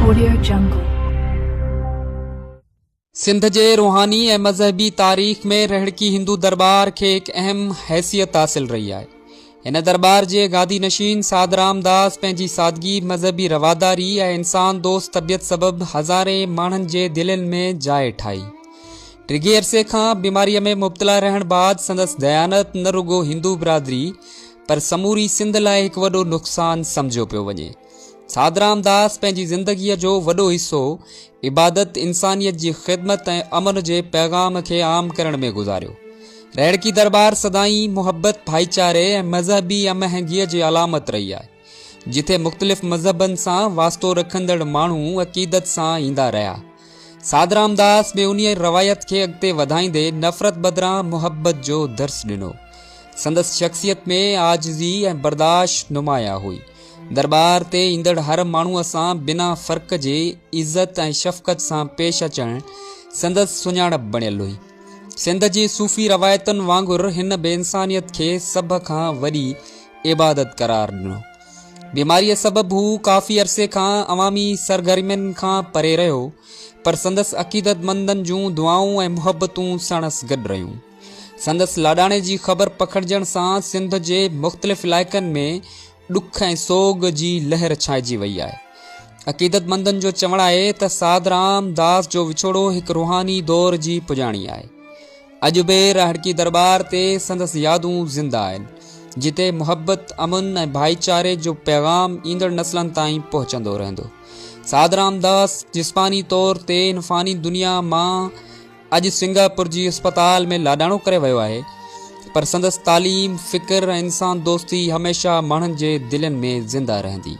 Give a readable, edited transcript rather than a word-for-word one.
Audio Jungle। Sindh जे रूहानी ऐं मज़हबी तारीख़ में रहड़की हिंदू दरबार खे एक अहम हैसियत हासिल रही है। इन दरबार जे गादी नशीन साधराम दास पंहिंजी सादगी, मज़हबी रवादारी ऐं इंसान दोस्त तबियत सबब हज़ारे माण्हुनि जे दिलनि में जाइ ठाही। टिघे अरसे खां बीमारीअ में मुब्तला रहण बाद संदसि दयानत न रुगो हिंदू बिरादरी पर समूरी सिंध लाइ हिकु वॾो नुक़सान समझियो पियो वञे। साधराम दास पंहिंजी ज़िंदगीअ जो वॾो हिसो इबादत, इंसानियत जी ख़िदमत ऐं अमन जे पैगाम खे आम करण में गुज़ारियो। रहड़की दरबार सदाईं मुहबत, भाईचारे ऐं मज़हबी हमहंगीअ जी अलामत रही आहे, जिथे मुख़्तलिफ़ मज़हबनि सां वास्तो रखंदड़ माण्हू अक़ीदत सां ईंदा रहिया। साधराम दास में उन रवायत खे अॻिते वधाईंदे नफ़रत बदिरां मुहबत जो दर्स ॾिनो। संदसि शख़्सियत में आजिज़ी ऐं बर्दाश्त नुमाया हुई। दरबार ते ईंदड़ हर माण्हूअ सां बिना फ़र्क़ जे इज़त ऐं शफ़क़त सां पेश अचणु संदसि सुञाणप बणियल हुई। सिंध जी सूफ़ी रवायतुनि वांगुरु हिन बेइंसानियत खे सभ खां वॾी इबादत करार ॾिनो। बीमारीअ सबबु हू काफ़ी अरसे खां अवामी सरगर्मियुनि खां परे रहियो, पर संदसि अक़ीदतमंदनि जूं दुआऊं ऐं मुहबतूं सणसि गॾु रहियूं। संदसि लाॾाणे जी ख़बर पखिड़जण सां सिंध जे मुख़्तलिफ़ इलाइक़नि में ॾुख ऐं सोग जी लहर छाइजी वई आहे। अक़ीदतमंदनि जो चवणु आहे त साधराम दास जो विछोड़ो हिकु रूहानी दौर जी पुॼाणी आहे। अॼु बि रहड़की दरबार ते संदसि यादूं ज़िंदा आहिनि, जिते मुहबत, अमन ऐं भाईचारे जो पैगाम ईंदड़ नस्लनि ताईं पहुचंदो रहंदो। साधराम दास जिस्मानी तौर ते इन फ़ानी दुनिया मां अॼु सिंगापुर जी अस्पताल में लाॾाणो करे वियो आहे, पर संदसि तालीम, फ़िक्र ऐं इंसान दोस्ती हमेशह माण्हुनि जे दिलनि में ज़िंदा रहंदी।